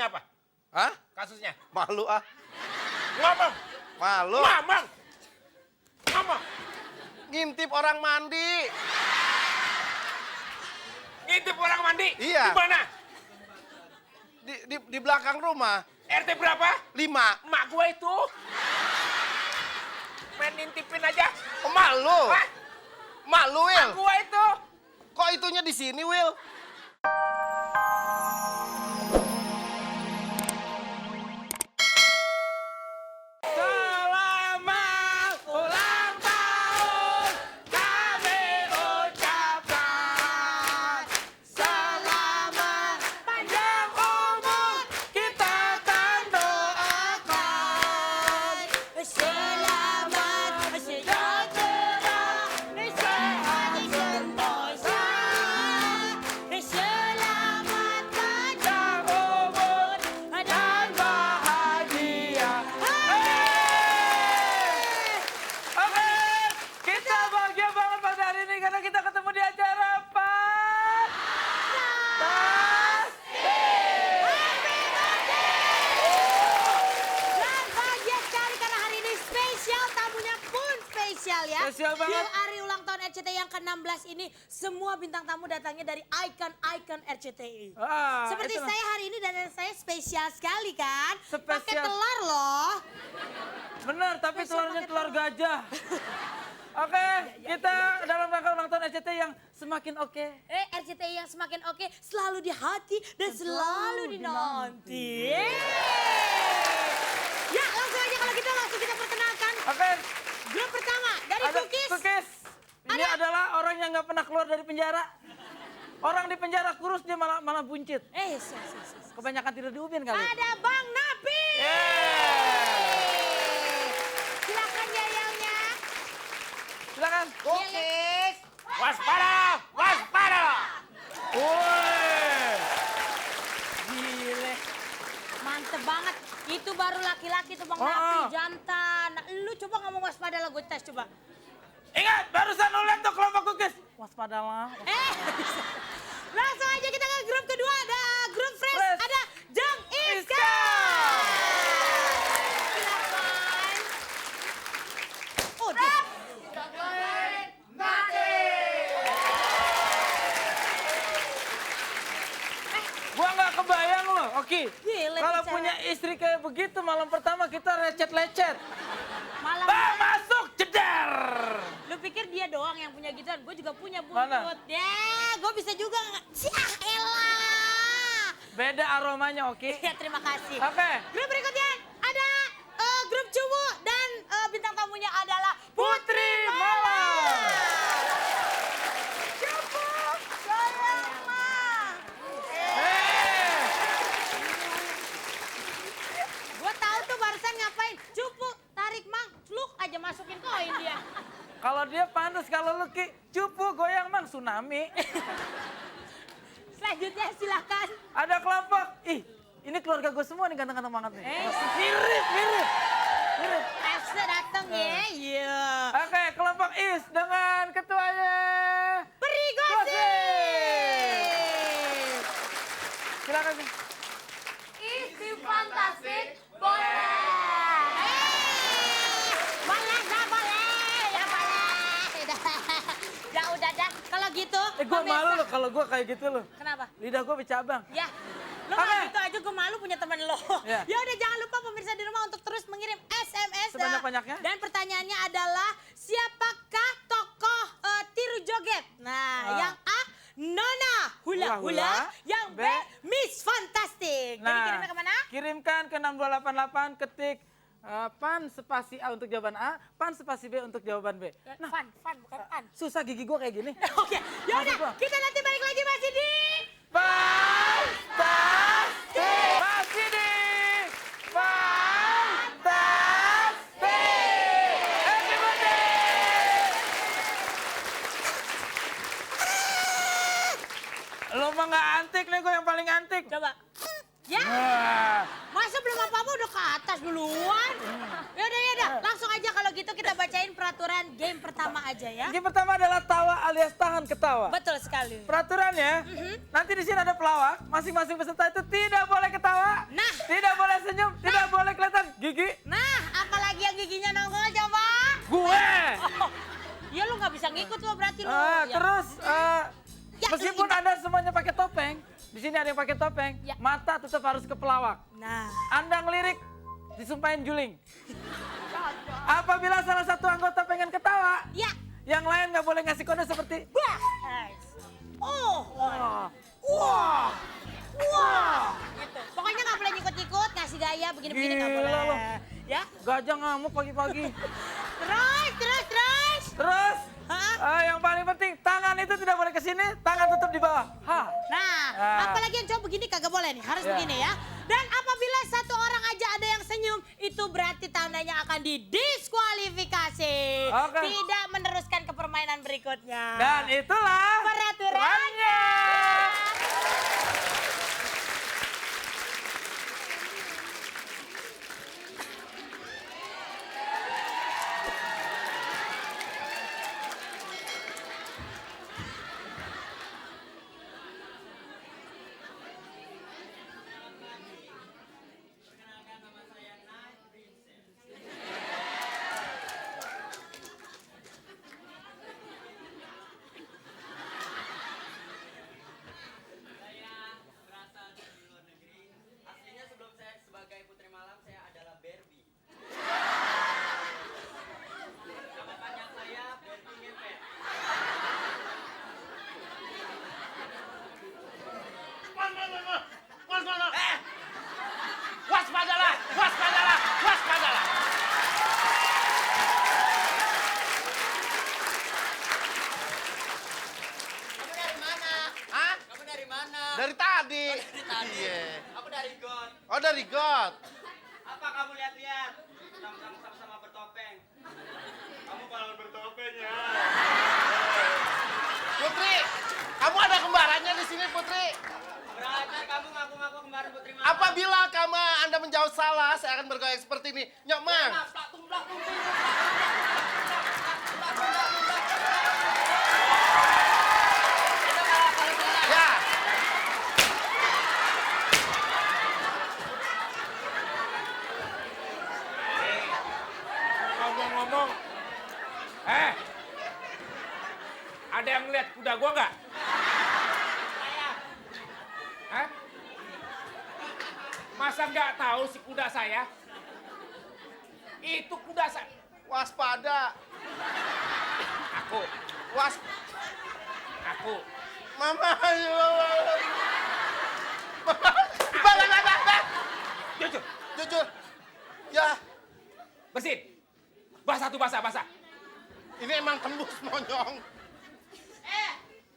Kasusnya apa? Hah? Kasusnya? Malu ah. Ngomong. Malu. Ngomong. Ngomong. Ngintip orang mandi. Ngintip orang mandi? Iya. Di mana? Di belakang rumah. RT berapa? 5. Emak gua itu. Main ngintipin aja. Oh, malu. Hah? Malu, Will. Emak gua itu. Kok itunya di sini, Will? Selamat ulang tahun kami ucapkan. Selamat panjang umur kita akan doakan. Selamat sejahtera, sehat sentosa. Selamat Panjang umur dan bahagia. Oke, kita bahagia banget pada hari ini karena kita ketemu di acara Dan bahagia sekali karena hari ini spesial, tamunya pun spesial ya. Spesial banget. Di hari ulang tahun RCTI yang ke-16 ini, semua bintang tamu datangnya dari ikon-ikon RCTI. Seperti itu. saya hari ini dan saya spesial sekali kan. Pakai Spesial. telur loh. Bener, tapi Spesial telurnya pakai telur gajah. Oke, kita dalam rangka ulang tahun RCTI yang semakin oke. RCTI yang semakin oke, selalu di hati dan selalu dinanti. Ya, langsung aja kalau gitu langsung kita perkenalkan. Oke, Grup pertama dari ada Cookies. Cookies. Ini adalah orang yang nggak pernah keluar dari penjara. Orang di penjara kurus dia malah buncit. Yes. Kebanyakan tidur di ubin kali. Ada Bang Napi. Yeay. Silakan yayangnya. Silakan. Cookies. Waspada, waspada. Woi. Gile. Mantep banget. Itu baru laki-laki tuh Bang Oh, Napi, oh. jantan. Nah, lu coba ngomong waspada lah, gue tes coba. Ingat, barusan ulang tuh kelompok Cookies. Waspadalah. Langsung aja kita ke grup kedua, ada grup Fresh, Fresh. ada Jeng Iska. Iska. Silakan. Oh, dia. Gua nggak kebayang loh, Oki. Gile, Kalau bicara. punya istri kayak begitu malam pertama kita lecet-lecet. Malam Bang masuk, jedar. lu pikir dia doang yang punya gituan? Gue juga punya Mana? buntut. Ya, gue bisa juga. Ciah, elah. Beda aromanya, Oki. Ya, terima kasih. Oke. Grup berikutnya ada grup Cuwu dan bintang tamunya adalah Putri Malam. Cupu, sayang mah. Eh, Gue tahu tuh barusan ngapain. Cupu, tarik mang, celuk aja masukin koin dia. kalau dia pantas, kalau lu Ki, cupu goyang mang tsunami. Selanjutnya silakan. Ada kelompok. Ih, ini keluarga gue semua nih ganteng-ganteng banget nih. Mirip. FC datang ya. Iya. Oke, kelompok Is dengan ketuanya. Peri Gosip. Silakan sih. Isi fantastik boleh. Boleh, dah boleh. Ya boleh. Ya udah dah. Kalau gitu. Gue pemirsa- malu loh kalau gue kayak gitu loh. Kenapa? Lidah gue bercabang. Ya. Lo Oke. nggak gitu aja gue malu punya teman lo. Ya. Ya udah jangan lupa pemirsa di rumah untuk terus mengirim SMS. Sebanyak-banyaknya. Dan pertanyaannya adalah siapakah tokoh tiru joget? Nah, yang A Nona Hula Hula-hula. Hula, yang B B, Miss Fantastic. Jadi kirimnya kemana? Kirimkan ke 6288 ketik pan spasi A untuk jawaban A, pan spasi B untuk jawaban B. Fun bukan an. Susah gigi gue kayak gini. Oke, ya Masuk udah gua. kita nanti balik lagi masih di Fantastik! Masih di Fantastik! Happy birthday! Lo mah nggak antik nih, gue yang paling antik. coba. Ya, Wah. masa belum apa-apa udah ke atas duluan. Yaudah, langsung aja kalau gitu kita bacain peraturan game pertama aja ya. Game pertama adalah tawa alias tahan ketawa. Betul sekali. Peraturannya, nanti di sini ada pelawak, masing-masing peserta itu tidak boleh ketawa, Nah. tidak boleh senyum, tidak boleh kelihatan gigi. Nah, apalagi yang giginya nongol coba. Gue. Oh, ya lu nggak bisa ngikut lo berarti lu. Ya. Terus, Ya, meskipun lu Anda semuanya pakai topeng, di sini ada yang pakai topeng, Ya. mata tetap harus ke pelawak. Nah, Anda ngelirik, disumpahin juling. Apabila salah satu anggota pengen ketawa, ya. yang lain nggak boleh ngasih kode seperti Wah. Oh, wah, wah, wah. gitu. Pokoknya nggak boleh nyikut-nyikut, ngasih gaya begini-begini nggak Gila boleh. lo. Ya. Gajah ngamuk pagi-pagi. Terus. Terus, Hah? yang paling penting, tangan itu tidak boleh ke sini, tangan tetap di bawah. Ha. Nah, Ah. apalagi yang cowok begini kagak boleh nih, harus Ya. begini ya. Dan apabila satu orang aja ada yang senyum, itu berarti tandanya akan didiskualifikasi. Oke. Tidak meneruskan ke permainan berikutnya. Dan itulah peraturannya. Aslinya sebelum saya sebagai Putri Malam, saya adalah Barbie. Nama panjang saya Barbie Ngepet. Waspadalah, waspadalah, waspadalah. Kamu dari mana? Hah? Kamu dari mana? Dari tadi. Dari tadi. Iya. Aku dari God. Oh, dari God. Apa kamu lihat-lihat? Sama-sama bertopeng. Kamu malah bertopeng ya. Putri, kamu ada kembarannya di sini, Putri. Beracar kamu ngaku-ngaku kemarin Putri Malam. Apabila Anda menjawab salah, saya akan bergoyang seperti ini. Nyok, Mang. Ya. Ngomong-ngomong, ada yang lihat kuda gua nggak? Hah? Masa nggak tahu si kuda saya? Itu kuda saya. Waspada. Aku, Was. aku. Mama. Bang. Jujur, Jujur. Ya, bersin. Basah tuh basah. ini emang tembus monyong.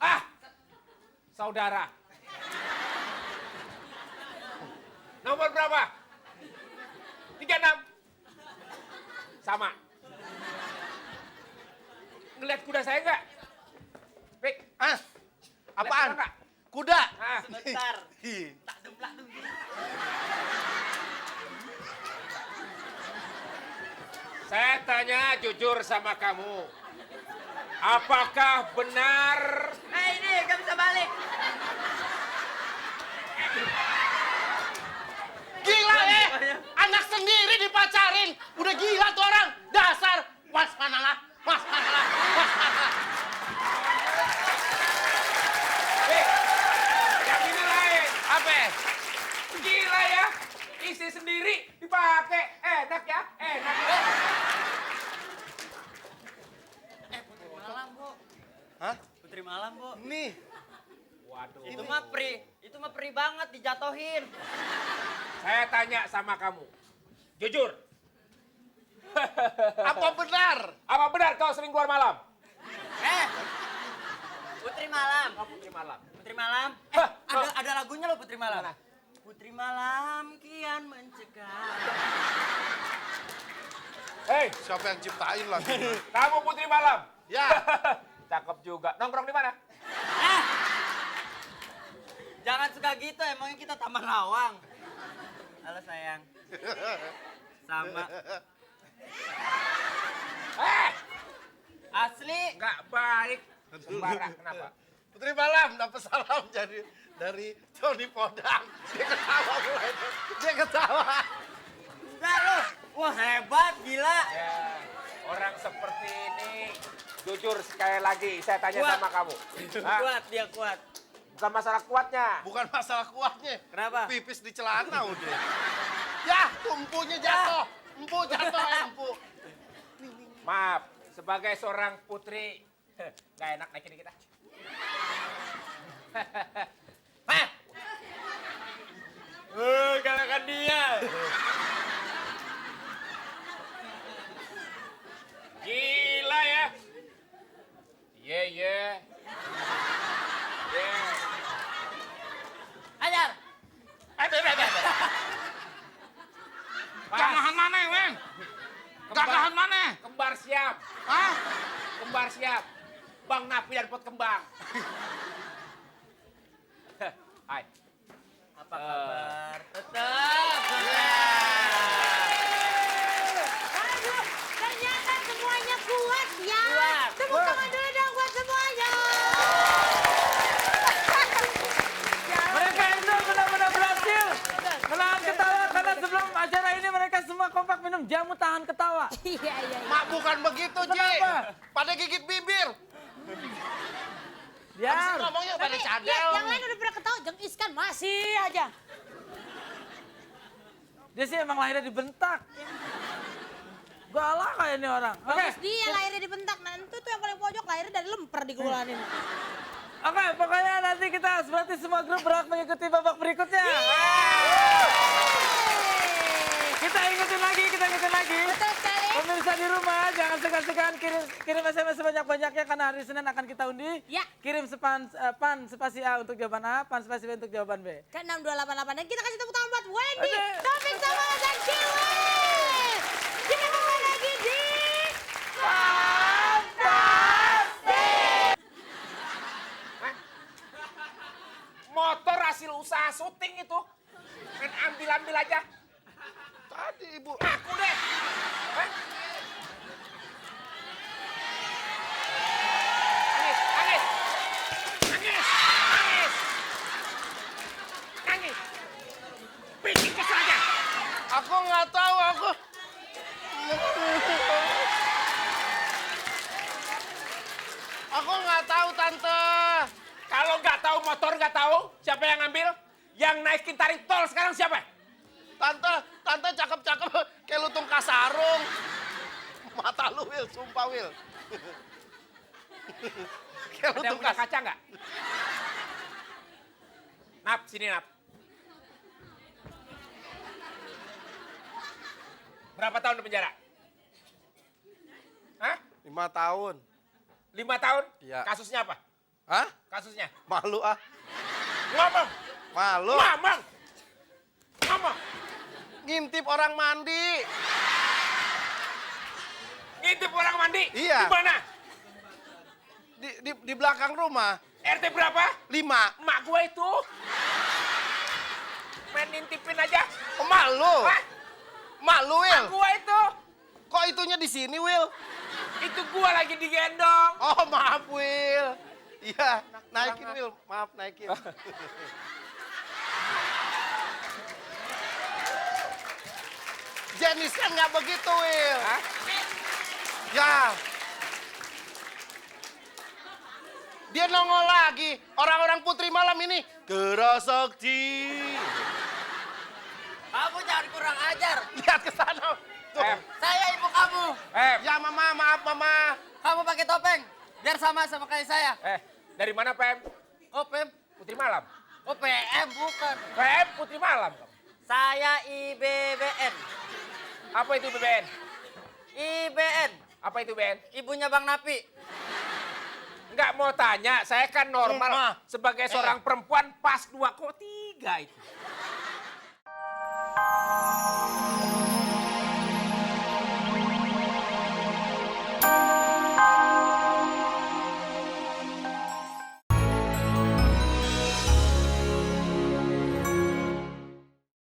Ah, saudara. Nomor berapa? 36. Sama. Ngeliat kuda saya nggak? Pik, Ah, apaan? kuda nggak? Kuda. Ah, Sebentar. Ih, Tak demplak dulu. saya tanya jujur sama kamu. Apakah benar? Ini gak bisa balik. Gila anak sendiri dipacarin. Udah gila tuh orang. Dasar waspadalah. Yang ini lain. Apa? Gila ya. Isi sendiri dipakai. Enak ya? Enak. Putri Malam, Bu. Hah? Putri Malam, Bu. Nih. Waduh. Itu mah pri banget dijatohin. Saya tanya sama kamu. Jujur. Apa benar? Apa benar kau sering keluar malam? Putri Malam. Kau putri malam. Putri Malam. Hah, Ada lagunya loh Putri Malam. Mana? Putri Malam kian mencekam. Hei, Siapa yang ciptain lagi? kamu putri malam. Ya. Cakep juga. Nongkrong di mana? Jangan suka gitu, emangnya kita Taman Lawang. Halo sayang. Sama. Asli. Nggak baik. Sembara, kenapa? Putri Malam dapat salam dari Tony Podang. Dia ketawa mulai. Dia ketawa. Enggak lu. Wah hebat, gila. Ya, orang seperti ini, jujur sekali lagi, saya tanya Kuat. sama kamu. Hah? Kuat, dia kuat. Bukan masalah kuatnya. Bukan masalah kuatnya. Kenapa? Pipis di celana udah. Ya, empunya jatuh. Empu jatuh, empu. Maaf, sebagai seorang putri, nggak enak naikin kita. Hah? Kalahkan dia. Gila ya. Iya. Ajar. Gagahan mana, Weng? Gagahan mana? Kembar siap. Hah? Kembar siap. Bang Napi dan pot kembang. Hai. Apa kabar? Tetap. Aduh, ternyata semuanya kuat ya. Kuat. Tepuk tangan dulu dong buat semuanya. Mereka itu benar-benar berhasil menahan ketawa karena sebelum acara ini mereka semua kompak minum jamu tahan ketawa. Iya. Mak bukan begitu, Ji. Kenapa? Pada gigit bibir. Ya, Ngomongnya pada Tapi cadel. lihat, yang lain udah pernah ketawa, Jeng Iskan masih aja. dia sih emang lahirnya dibentak. Galak kayak ini orang. Oke. Bagus dia lahirnya dibentak. Nah itu tuh yang paling pojok lahirnya dari lemper di gulanin. Oke, pokoknya nanti kita berarti semua grup berhak mengikuti babak berikutnya. Kita ikutin lagi. Betul sekali. Pemirsa di rumah, jangan segan-segan kirim SMS sebanyak-banyaknya karena hari Senin akan kita undi. Ya. Kirim pan spasi A untuk jawaban A, pan spasi B untuk jawaban B. Ke 6288 dan kita kasih tepuk tangan buat Wendy, Oke. Taufik sama dan Kiwi. Kita kembali lagi di Motor hasil usaha syuting itu. Kan ambil aja. Tadi ibu. Aku deh. Hah? Nangis. Bikin kesel aja. Aku nggak tahu, Aku nggak tahu, Tante. Kalau nggak tahu motor nggak tahu, siapa yang ngambil? Yang naikin tarif tol sekarang siapa? Tante cakep-cakep kayak lutung kasarung. Mata lu, Wil, sumpah, Wil. Kayak Ada yang lutung punya kasarung. kaca nggak? Nap, sini Nap. Berapa tahun di penjara? Hah? 5 tahun. 5 tahun? Iya. Kasusnya apa? Hah? Kasusnya? Malu ah. Ngomong! Malu. Ngomong! Ngintip orang mandi. Ngintip orang mandi? Iya. Di mana? Di belakang rumah. RT berapa? 5. Emak gue itu. Main ngintipin aja. Oh, malu. Hah? Malu, Wil. Emak gue itu. Kok itunya di sini, Wil? Itu gue lagi digendong. Oh, maaf, Wil. Iya, naikin, Wil. Maaf, naikin. Jenis kan nggak begitu, Wil. Hah? Ya. Dia nongol lagi. Orang-orang Putri Malam ini. Gerasakti. Kamu jangan kurang ajar. Lihat ke sana. Tuh. Saya ibu kamu. Ya, Mama. Maaf, Mama. Kamu pakai topeng. Biar sama kayak saya. Dari mana PM? Oh, PM. Putri Malam. Oh, PM bukan. PM Putri Malam. Saya IBBN. Apa itu BBN? IBN. Apa itu BN? Ibunya Bang Napi. Nggak mau tanya, saya kan normal. Sumpah. Sebagai seorang perempuan pas 2 kok 3 itu.